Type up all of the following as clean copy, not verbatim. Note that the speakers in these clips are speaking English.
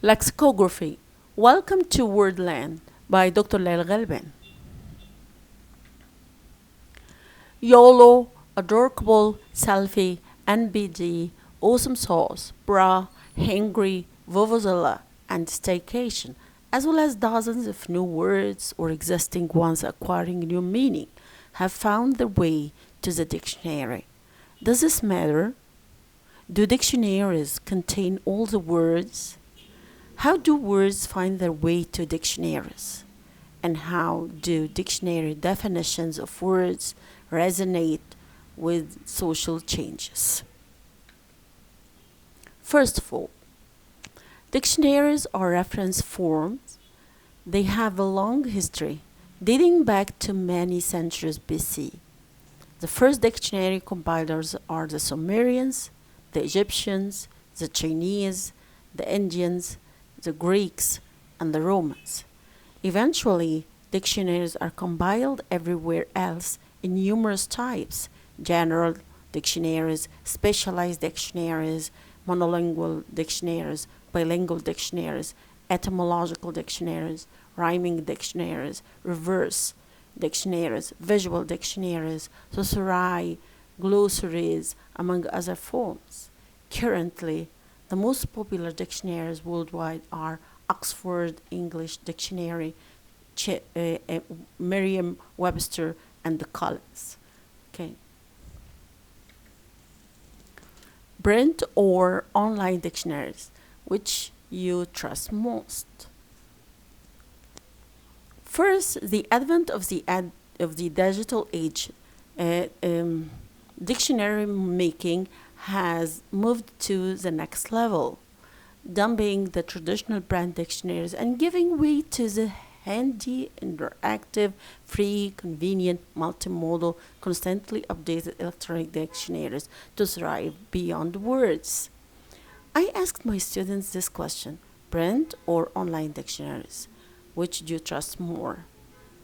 Lexicography. Welcome to Wordland by Dr. Laila Galban. YOLO, adorable, selfie, NBD, awesome sauce, bra, hangry, vuvuzela, and staycation, as well as dozens of new words or existing ones acquiring new meaning, have found their way to the dictionary. Does this matter? Do dictionaries contain all the words? How do words find their way to dictionaries? And how do dictionary definitions of words resonate with social changes? First of all, dictionaries are reference forms. They have a long history, dating back to many centuries BC. The first dictionary compilers are the Sumerians, the Egyptians, the Chinese, the Indians, the Greeks, and the Romans. Eventually, dictionaries are compiled everywhere else in numerous types: general dictionaries, specialized dictionaries, monolingual dictionaries, bilingual dictionaries, etymological dictionaries, rhyming dictionaries, reverse dictionaries, visual dictionaries, thesauri, glossaries, among other forms. Currently, the most popular dictionaries worldwide are Oxford English Dictionary, Merriam-Webster, and the Collins. Okay. Print or online dictionaries, which you trust most? First, the advent of the digital age, uh, um, dictionary making has moved to the next level, dumping the traditional brand dictionaries and giving way to the handy, interactive, free, convenient, multimodal, constantly updated electronic dictionaries to thrive beyond words. I asked my students this question: print or online dictionaries? Which do you trust more?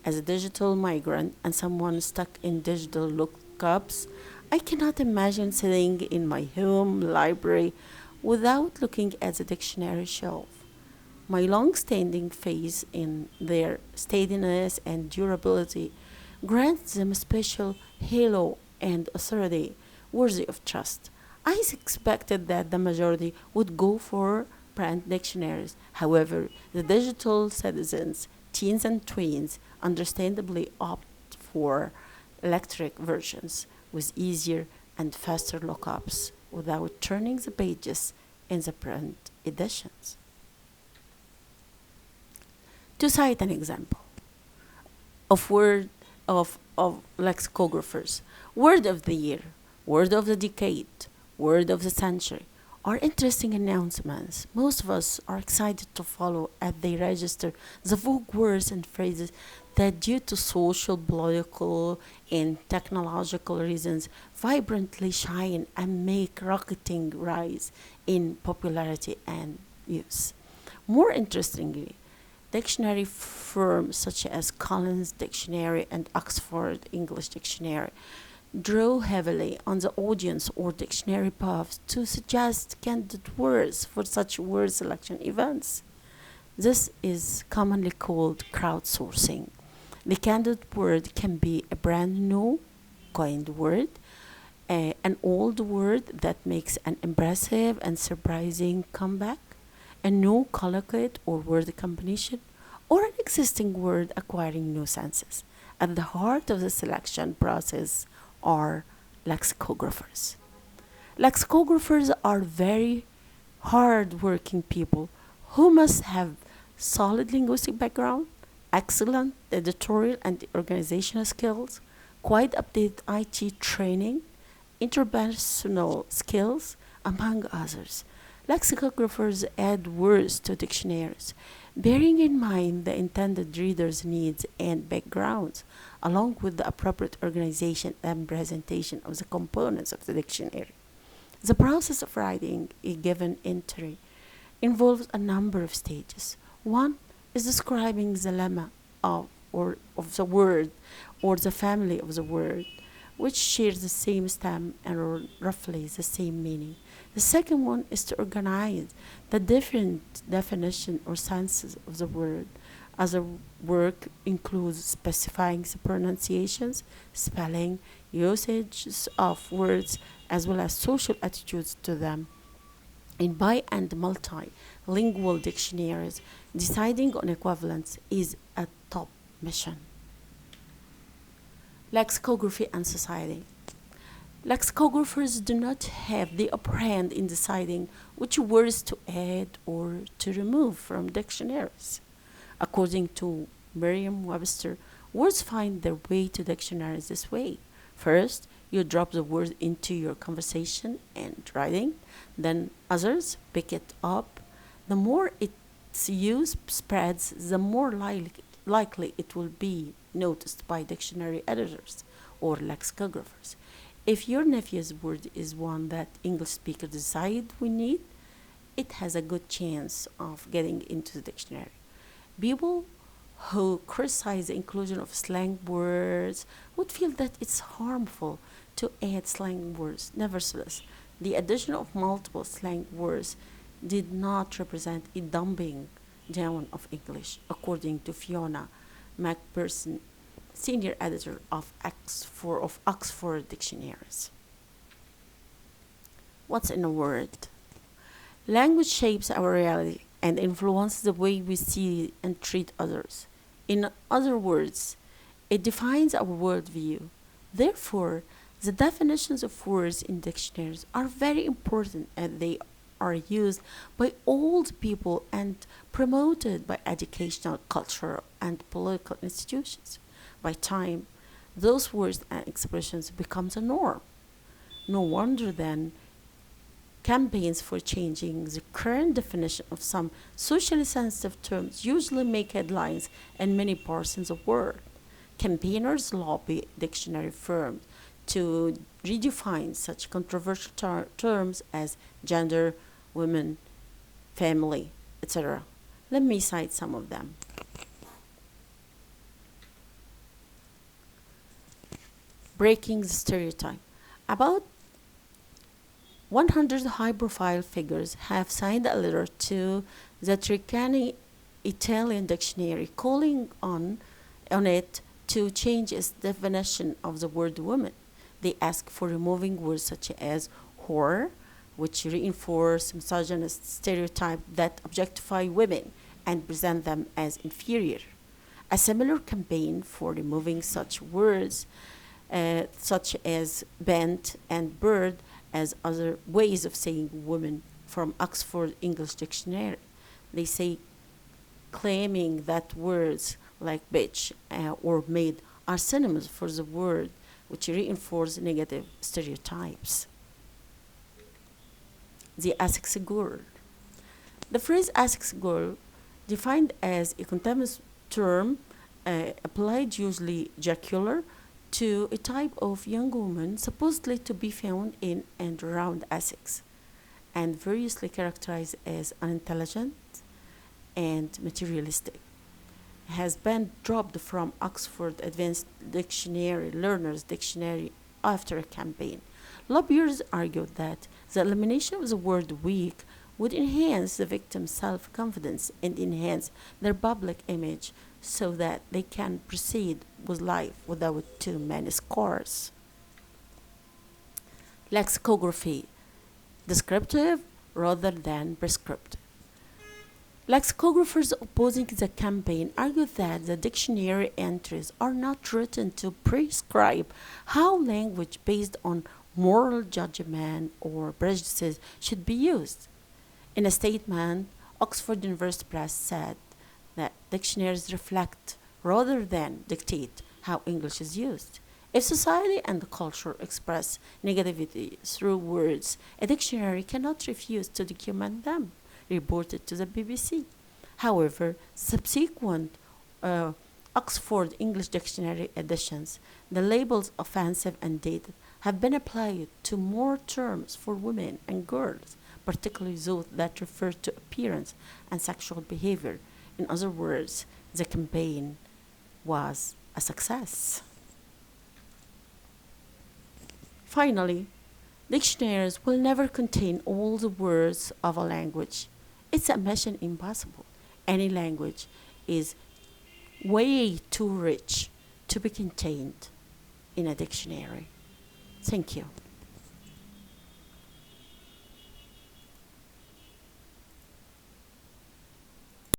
As a digital migrant and someone stuck in digital lookups, I cannot imagine sitting in my home library without looking at the dictionary shelf. My long-standing faith in their steadiness and durability grants them a special halo and authority worthy of trust. I expected that the majority would go for print dictionaries. However, the digital citizens, teens and tweens, understandably opt for electric versions with easier and faster lookups without turning the pages in the print editions. To cite an example of lexicographers, word of the year, word of the decade, word of the century are interesting announcements. Most of us are excited to follow as they register the vogue words and phrases that, due to social, political, and technological reasons, vibrantly shine and make rocketing rise in popularity and use. More interestingly, dictionary firms such as Collins Dictionary and Oxford English Dictionary draw heavily on the audience or dictionary buffs to suggest candid words for such word selection events. This is commonly called crowdsourcing. The candid word can be a brand new coined word, an old word that makes an impressive and surprising comeback, a new colloquial or word combination, or an existing word acquiring new senses. At the heart of the selection process are lexicographers. Lexicographers are very hard-working people who must have solid linguistic background, excellent editorial and organizational skills, quite updated IT training, interpersonal skills, among others. Lexicographers add words to dictionaries, bearing in mind the intended reader's needs and backgrounds, along with the appropriate organization and presentation of the components of the dictionary. The process of writing a given entry involves a number of stages. One is describing the lemma of the word or the family of the word, which shares the same stem and roughly the same meaning. The second one is to organize the different definition or senses of the word. Other work includes specifying the pronunciations, spelling, usages of words, as well as social attitudes to them. In bi and multilingual dictionaries, deciding on equivalence is a top mission. Lexicography and society. Lexicographers do not have the upper hand in deciding which words to add or to remove from dictionaries. According to Merriam-Webster, words find their way to dictionaries this way. First, you drop the word into your conversation and writing, then others pick it up. The more its use spreads, the more likely it will be noticed by dictionary editors or lexicographers. If your nephew's word is one that English speakers decide we need, it has a good chance of getting into the dictionary. People who criticize the inclusion of slang words would feel that it's harmful to add slang words. Nevertheless, the addition of multiple slang words did not represent a dumbing down of English, according to Fiona McPherson, senior editor of Oxford Dictionaries. What's in a word? Language shapes our reality and influences the way we see and treat others. In other words, it defines our worldview. Therefore, the definitions of words in dictionaries are very important and they are used by old people and promoted by educational, cultural, and political institutions. By time, those words and expressions become the norm. No wonder then campaigns for changing the current definition of some socially sensitive terms usually make headlines in many parts of the world. Campaigners lobby dictionary firms to redefine such controversial terms as gender, women, family, etc. Let me cite some of them. Breaking the stereotype. About 100 high-profile figures have signed a letter to the Treccani Italian dictionary calling on it to change its definition of the word woman. They ask for removing words such as whore, which reinforce misogynist stereotypes that objectify women and present them as inferior. A similar campaign for removing such words such as bent and bird as other ways of saying woman from Oxford English Dictionary. They say claiming that words like bitch or maid are synonyms for the word, which reinforce negative stereotypes. The Essex girl. The phrase Essex girl, defined as a contemporary term applied usually jocular to a type of young woman supposedly to be found in and around Essex, and variously characterized as unintelligent and materialistic, has been dropped from Oxford Advanced Dictionary Learners Dictionary after a campaign. Lobbyists argued that the elimination of the word weak would enhance the victim's self-confidence and enhance their public image so that they can proceed with life without too many scars. Lexicography, descriptive rather than prescriptive. Lexicographers opposing the campaign argue that the dictionary entries are not written to prescribe how language based on moral judgment or prejudices should be used. In a statement, Oxford University Press said that dictionaries reflect rather than dictate how English is used. If society and the culture express negativity through words, a dictionary cannot refuse to document them, reported to the BBC. However, subsequent Oxford English Dictionary editions, the labels offensive and dated have been applied to more terms for women and girls, particularly those that refer to appearance and sexual behavior. In other words, the campaign was a success. Finally, Dictionaries will never contain all the words of a language. It's a mission impossible. Any language is way too rich to be contained in a dictionary. Thank you.